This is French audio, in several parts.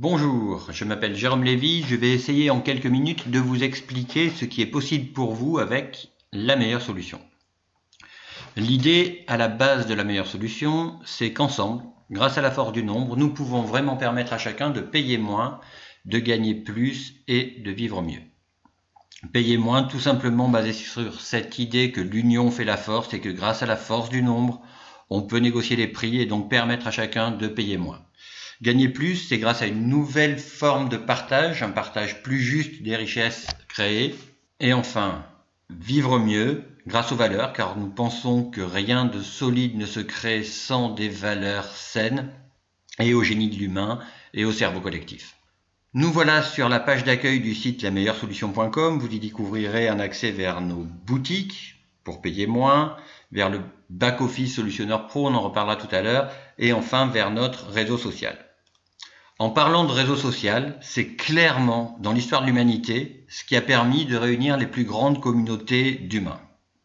Bonjour, je m'appelle Jérôme Lévy, je vais essayer en quelques minutes de vous expliquer ce qui est possible pour vous avec la meilleure solution. L'idée à la base de la meilleure solution, c'est qu'ensemble, grâce à la force du nombre, nous pouvons vraiment permettre à chacun de payer moins, de gagner plus et de vivre mieux. Payer moins tout simplement basé sur cette idée que l'union fait la force et que grâce à la force du nombre, on peut négocier les prix et donc permettre à chacun de payer moins. Gagner plus, c'est grâce à une nouvelle forme de partage, un partage plus juste des richesses créées. Et enfin, vivre mieux grâce aux valeurs, car nous pensons que rien de solide ne se crée sans des valeurs saines, et au génie de l'humain et au cerveau collectif. Nous voilà sur la page d'accueil du site lameilleuresolution.com. Vous y découvrirez un accès vers nos boutiques pour payer moins, vers le back-office Solutionneur Pro, on en reparlera tout à l'heure, et enfin vers notre réseau social. En parlant de réseau social, c'est clairement dans l'histoire de l'humanité ce qui a permis de réunir les plus grandes communautés d'humains.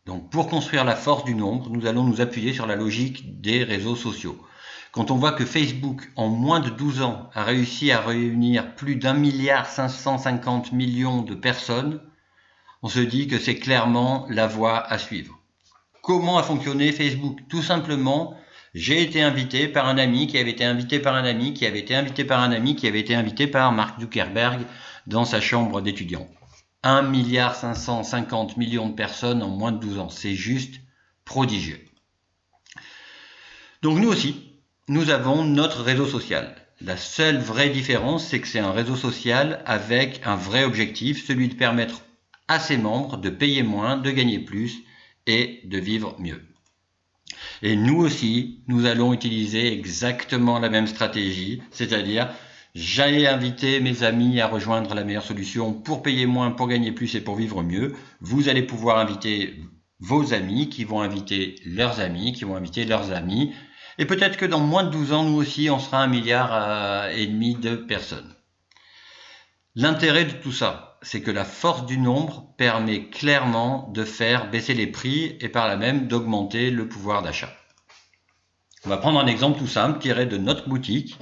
Donc pour construire la force du nombre, nous allons nous appuyer sur la logique des réseaux sociaux. Quand on voit que Facebook, en moins de 12 ans, a réussi à réunir plus d'1,550 milliard de personnes, on se dit que c'est clairement la voie à suivre. Comment a fonctionné Facebook? Tout simplement, j'ai été invité par un ami qui avait été invité par un ami qui avait été invité par un ami qui avait été invité par Mark Zuckerberg dans sa chambre d'étudiant. 1,550 milliard de personnes en moins de 12 ans. C'est juste prodigieux. Donc nous aussi, nous avons notre réseau social. La seule vraie différence, c'est que c'est un réseau social avec un vrai objectif, celui de permettre à ses membres de payer moins, de gagner plus et de vivre mieux. Et nous aussi, nous allons utiliser exactement la même stratégie, c'est-à-dire j'ai invité mes amis à rejoindre la meilleure solution pour payer moins, pour gagner plus et pour vivre mieux. Vous allez pouvoir inviter vos amis qui vont inviter leurs amis, qui vont inviter leurs amis. Et peut-être que dans moins de 12 ans, nous aussi, on sera 1,5 milliard de personnes. L'intérêt de tout ça, c'est que la force du nombre permet clairement de faire baisser les prix et par là même d'augmenter le pouvoir d'achat. On va prendre un exemple tout simple tiré de notre boutique.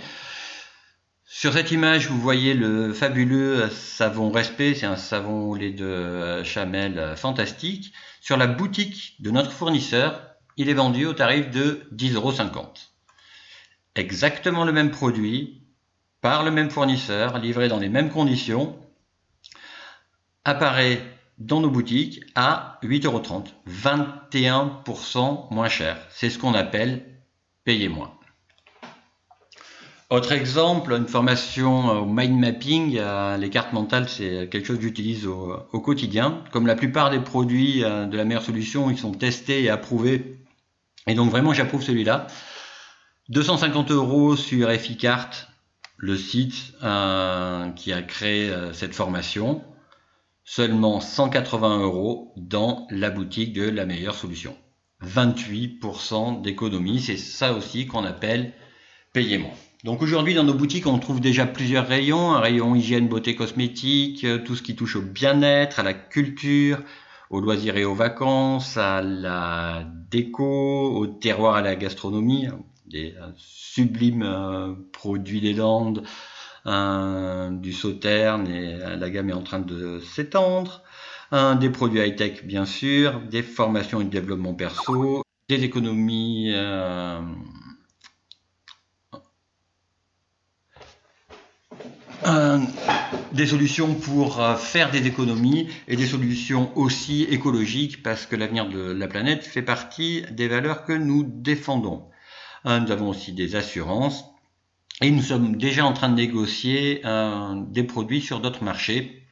Sur cette image, vous voyez le fabuleux savon Respect, c'est un savon au lait de Chamel fantastique. Sur la boutique de notre fournisseur, il est vendu au tarif de 10,50 €. Exactement le même produit, par le même fournisseur, livré dans les mêmes conditions, apparaît dans nos boutiques à 8,30 €, 21% moins cher. C'est ce qu'on appelle payer moins. Autre exemple, une formation au mind mapping, les cartes mentales, c'est quelque chose que j'utilise au quotidien. Comme la plupart des produits de la meilleure solution, ils sont testés et approuvés. Et donc vraiment, j'approuve celui-là. 250 € sur Efficart, le site qui a créé cette formation. Seulement 180 € dans la boutique de la meilleure solution. 28% d'économie, c'est ça aussi qu'on appelle payer moins. Donc aujourd'hui dans nos boutiques on trouve déjà plusieurs rayons, un rayon hygiène, beauté, cosmétique, tout ce qui touche au bien-être, à la culture, aux loisirs et aux vacances, à la déco, au terroir, à la gastronomie, des sublimes produits des Landes, du Sauterne, et la gamme est en train de s'étendre, des produits high-tech bien sûr, des formations et de développement perso, des économies des solutions pour faire des économies et des solutions aussi écologiques parce que l'avenir de la planète fait partie des valeurs que nous défendons. Nous avons aussi des assurances et nous sommes déjà en train de négocier des produits sur d'autres marchés.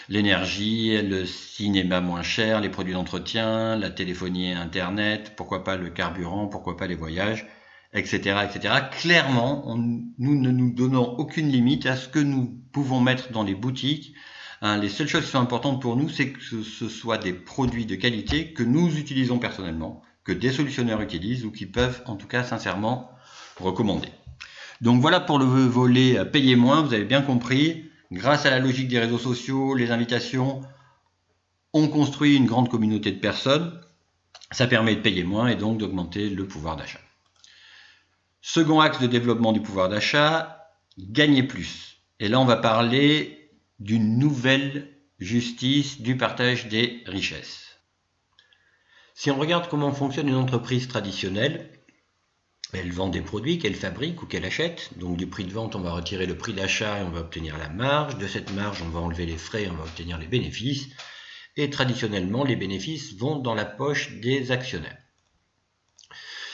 L'énergie, le cinéma moins cher, les produits d'entretien, la téléphonie et Internet, pourquoi pas le carburant, pourquoi pas les voyages, etc. etc. Clairement, nous ne nous donnons aucune limite à ce que nous pouvons mettre dans les boutiques. Les seules choses qui sont importantes pour nous, c'est que ce soit des produits de qualité que nous utilisons personnellement, que des solutionneurs utilisent ou qui peuvent en tout cas sincèrement recommander. Donc voilà pour le volet payer moins, vous avez bien compris. Grâce à la logique des réseaux sociaux, les invitations, on construit une grande communauté de personnes. Ça permet de payer moins et donc d'augmenter le pouvoir d'achat. Second axe de développement du pouvoir d'achat, gagner plus. Et là, on va parler d'une nouvelle justice du partage des richesses. Si on regarde comment fonctionne une entreprise traditionnelle, elle vend des produits qu'elle fabrique ou qu'elle achète. Donc du prix de vente, on va retirer le prix d'achat et on va obtenir la marge. De cette marge, on va enlever les frais et on va obtenir les bénéfices. Et traditionnellement, les bénéfices vont dans la poche des actionnaires.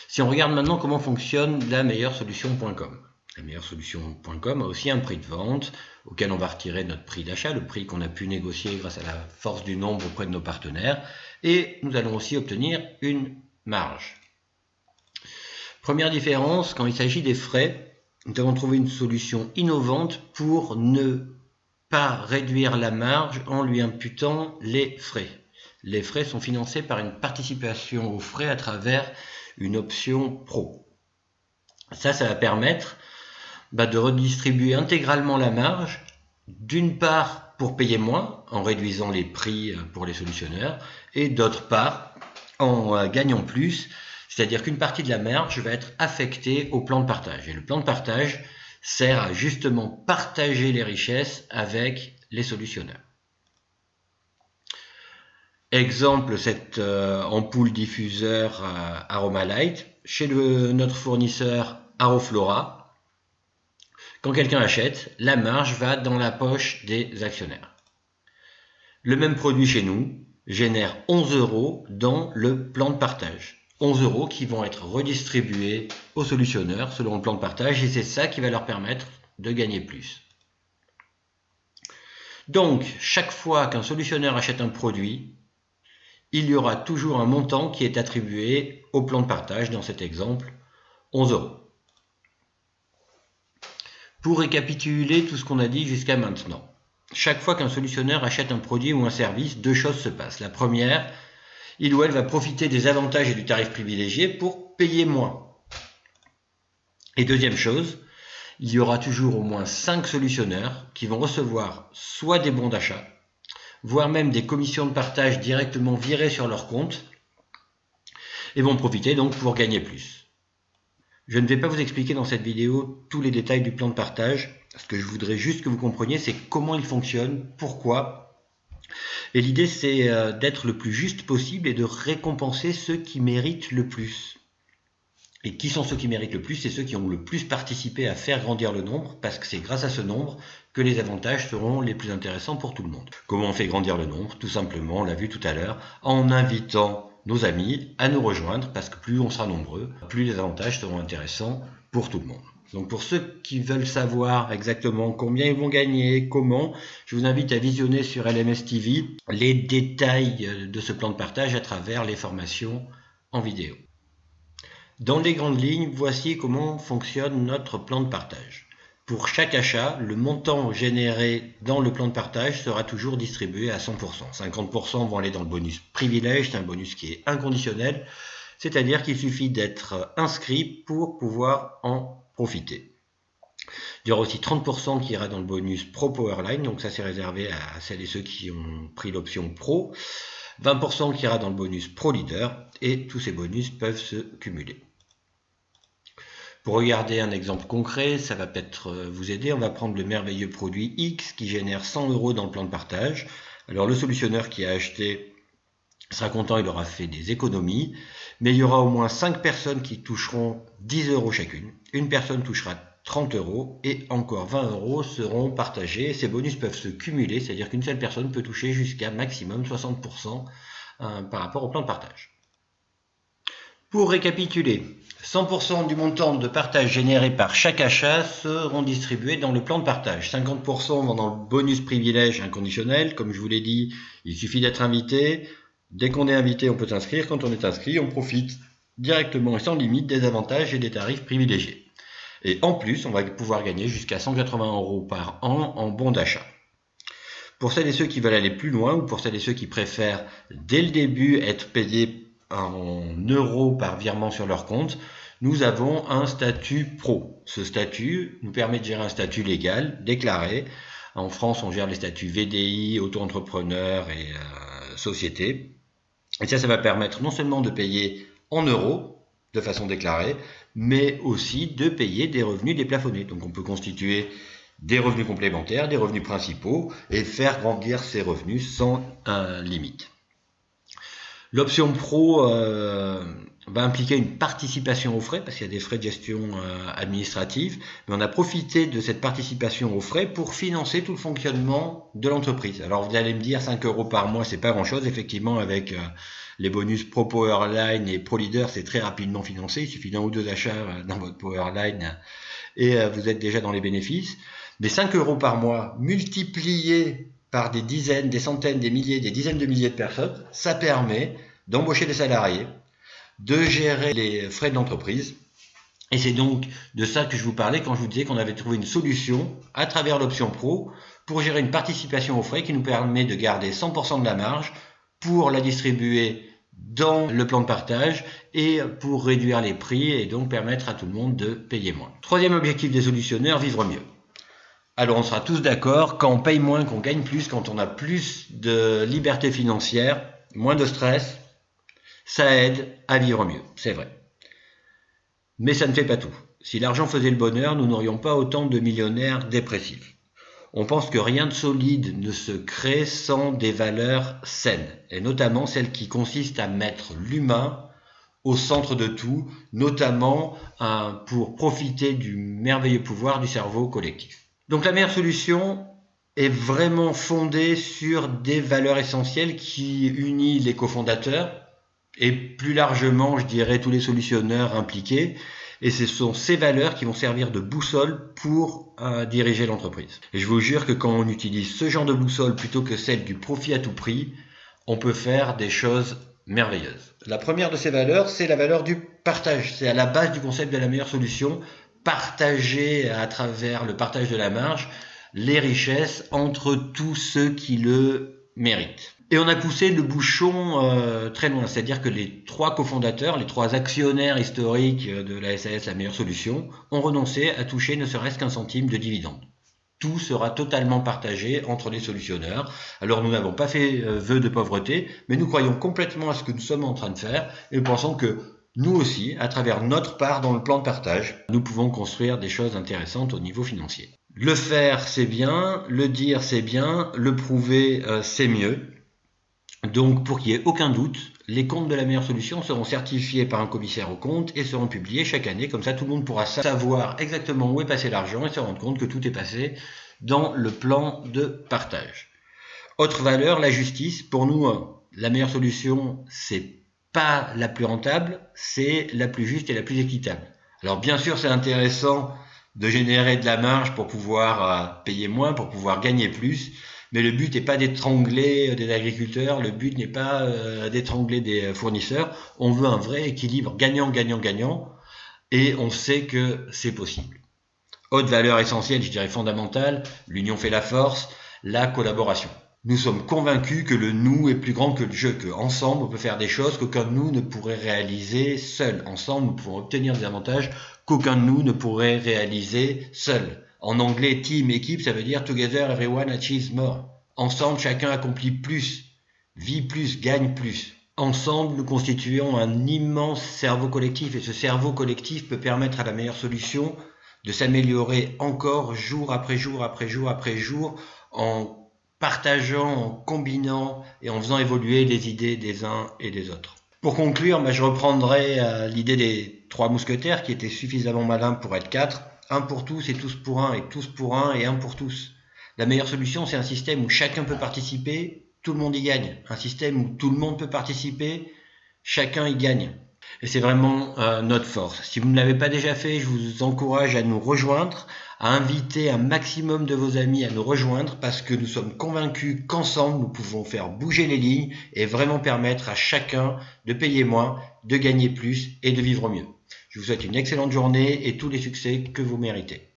Si on regarde maintenant comment fonctionne la meilleure solution.com. La meilleure solution.com a aussi un prix de vente auquel on va retirer notre prix d'achat, le prix qu'on a pu négocier grâce à la force du nombre auprès de nos partenaires. Et nous allons aussi obtenir une marge. Première différence, quand il s'agit des frais, nous avons trouvé une solution innovante pour ne pas réduire la marge en lui imputant les frais. Les frais sont financés par une participation aux frais à travers une option pro. Ça va permettre de redistribuer intégralement la marge, d'une part pour payer moins en réduisant les prix pour les solutionneurs et d'autre part en gagnant plus. C'est-à-dire qu'une partie de la marge va être affectée au plan de partage. Et le plan de partage sert à justement partager les richesses avec les solutionneurs. Exemple, cette ampoule diffuseur Aromalight chez notre fournisseur Aroflora. Quand quelqu'un achète, la marge va dans la poche des actionnaires. Le même produit chez nous génère 11 € dans le plan de partage. 11 € qui vont être redistribués aux solutionneurs selon le plan de partage et c'est ça qui va leur permettre de gagner plus. Donc, chaque fois qu'un solutionneur achète un produit, il y aura toujours un montant qui est attribué au plan de partage, dans cet exemple, 11 €. Pour récapituler tout ce qu'on a dit jusqu'à maintenant, chaque fois qu'un solutionneur achète un produit ou un service, deux choses se passent. La première, il ou elle va profiter des avantages et du tarif privilégié pour payer moins. Et deuxième chose, il y aura toujours au moins 5 solutionneurs qui vont recevoir soit des bons d'achat, voire même des commissions de partage directement virées sur leur compte, et vont profiter donc pour gagner plus. Je ne vais pas vous expliquer dans cette vidéo tous les détails du plan de partage. Ce que je voudrais juste que vous compreniez, c'est comment il fonctionne, pourquoi. Et l'idée, c'est d'être le plus juste possible et de récompenser ceux qui méritent le plus. Et qui sont ceux qui méritent le plus? C'est ceux qui ont le plus participé à faire grandir le nombre, parce que c'est grâce à ce nombre que les avantages seront les plus intéressants pour tout le monde. Comment on fait grandir le nombre? Tout simplement, on l'a vu tout à l'heure, en invitant nos amis à nous rejoindre, parce que plus on sera nombreux, plus les avantages seront intéressants pour tout le monde. Donc pour ceux qui veulent savoir exactement combien ils vont gagner, comment, je vous invite à visionner sur LMS TV les détails de ce plan de partage à travers les formations en vidéo. Dans les grandes lignes, voici comment fonctionne notre plan de partage. Pour chaque achat, le montant généré dans le plan de partage sera toujours distribué à 100%. 50% vont aller dans le bonus privilège, c'est un bonus qui est inconditionnel, c'est-à-dire qu'il suffit d'être inscrit pour pouvoir en profiter. Il y aura aussi 30% qui ira dans le bonus Pro Powerline, donc ça c'est réservé à celles et ceux qui ont pris l'option Pro. 20% qui ira dans le bonus Pro Leader et tous ces bonus peuvent se cumuler. Pour regarder un exemple concret, ça va peut-être vous aider. On va prendre le merveilleux produit X qui génère 100 € dans le plan de partage. Alors le solutionneur qui a acheté sera content, il aura fait des économies, mais il y aura au moins 5 personnes qui toucheront 10 € chacune. Une personne touchera 30 € et encore 20 € seront partagés. Ces bonus peuvent se cumuler, c'est-à-dire qu'une seule personne peut toucher jusqu'à maximum 60% par rapport au plan de partage. Pour récapituler, 100% du montant de partage généré par chaque achat seront distribués dans le plan de partage. 50% vont dans le bonus privilège inconditionnel. Comme je vous l'ai dit, il suffit d'être invité. Dès qu'on est invité, on peut s'inscrire. Quand on est inscrit, on profite directement et sans limite des avantages et des tarifs privilégiés. Et en plus, on va pouvoir gagner jusqu'à 180 € par an en bons d'achat. Pour celles et ceux qui veulent aller plus loin ou pour celles et ceux qui préfèrent dès le début être payés en euros par virement sur leur compte, nous avons un statut pro. Ce statut nous permet de gérer un statut légal, déclaré. En France, on gère les statuts VDI, auto-entrepreneur et société. Et ça va permettre non seulement de payer en euros, de façon déclarée, mais aussi de payer des revenus déplafonnés. Donc on peut constituer des revenus complémentaires, des revenus principaux et faire grandir ces revenus sans limite. L'option pro va impliquer une participation aux frais, parce qu'il y a des frais de gestion administrative, mais on a profité de cette participation aux frais pour financer tout le fonctionnement de l'entreprise. Alors vous allez me dire 5 € par mois, c'est pas grand-chose. Effectivement, avec les bonus Pro Powerline et Pro Leader, c'est très rapidement financé. Il suffit d'un ou deux achats dans votre Powerline et vous êtes déjà dans les bénéfices. Mais 5 € par mois multipliés par des dizaines, des centaines, des milliers, des dizaines de milliers de personnes, ça permet d'embaucher des salariés, de gérer les frais de l'entreprise. Et c'est donc de ça que je vous parlais quand je vous disais qu'on avait trouvé une solution à travers l'option pro pour gérer une participation aux frais qui nous permet de garder 100% de la marge pour la distribuer dans le plan de partage et pour réduire les prix et donc permettre à tout le monde de payer moins. Troisième objectif des solutionneurs, vivre mieux. Alors on sera tous d'accord, quand on paye moins, qu'on gagne plus, quand on a plus de liberté financière, moins de stress, ça aide à vivre mieux, c'est vrai. Mais ça ne fait pas tout. Si l'argent faisait le bonheur, nous n'aurions pas autant de millionnaires dépressifs. On pense que rien de solide ne se crée sans des valeurs saines, et notamment celles qui consistent à mettre l'humain au centre de tout, notamment pour profiter du merveilleux pouvoir du cerveau collectif. Donc la meilleure solution est vraiment fondée sur des valeurs essentielles qui unissent les cofondateurs et plus largement, je dirais, tous les solutionneurs impliqués. Et ce sont ces valeurs qui vont servir de boussole pour diriger l'entreprise. Et je vous jure que quand on utilise ce genre de boussole plutôt que celle du profit à tout prix, on peut faire des choses merveilleuses. La première de ces valeurs, c'est la valeur du partage. C'est à la base du concept de la meilleure solution. Partager à travers le partage de la marge les richesses entre tous ceux qui le méritent. Et on a poussé le bouchon très loin, c'est-à-dire que les 3 cofondateurs, les 3 actionnaires historiques de la SAS La Meilleure Solution, ont renoncé à toucher ne serait-ce qu'un centime de dividende. Tout sera totalement partagé entre les solutionneurs. Alors nous n'avons pas fait vœu de pauvreté, mais nous croyons complètement à ce que nous sommes en train de faire et nous pensons que nous aussi, à travers notre part dans le plan de partage, nous pouvons construire des choses intéressantes au niveau financier. Le faire, c'est bien, le dire, c'est bien, le prouver, c'est mieux. Donc, pour qu'il n'y ait aucun doute, les comptes de la meilleure solution seront certifiés par un commissaire aux comptes et seront publiés chaque année. Comme ça, tout le monde pourra savoir exactement où est passé l'argent et se rendre compte que tout est passé dans le plan de partage. Autre valeur, la justice. Pour nous, la meilleure solution, c'est pas la plus rentable, c'est la plus juste et la plus équitable. Alors bien sûr, c'est intéressant de générer de la marge pour pouvoir payer moins, pour pouvoir gagner plus, mais le but n'est pas d'étrangler des agriculteurs, le but n'est pas d'étrangler des fournisseurs. On veut un vrai équilibre gagnant-gagnant-gagnant et on sait que c'est possible. Autre valeur essentielle, je dirais fondamentale, l'union fait la force, la collaboration. Nous sommes convaincus que le nous est plus grand que le je, qu'ensemble on peut faire des choses qu'aucun de nous ne pourrait réaliser seul. Ensemble, nous pouvons obtenir des avantages qu'aucun de nous ne pourrait réaliser seul. En anglais, team, équipe, ça veut dire together everyone achieves more. Ensemble, chacun accomplit plus, vit plus, gagne plus. Ensemble, nous constituons un immense cerveau collectif et ce cerveau collectif peut permettre à la meilleure solution de s'améliorer encore jour après jour après jour après jour en partageant, en combinant et en faisant évoluer les idées des uns et des autres. Pour conclure, je reprendrai l'idée des 3 mousquetaires qui étaient suffisamment malins pour être 4. Un pour tous et tous pour un, et tous pour un et un pour tous. La meilleure solution, c'est un système où chacun peut participer, tout le monde y gagne. Un système où tout le monde peut participer, chacun y gagne. Et c'est vraiment notre force. Si vous ne l'avez pas déjà fait, je vous encourage à nous rejoindre, à inviter un maximum de vos amis à nous rejoindre parce que nous sommes convaincus qu'ensemble, nous pouvons faire bouger les lignes et vraiment permettre à chacun de payer moins, de gagner plus et de vivre mieux. Je vous souhaite une excellente journée et tous les succès que vous méritez.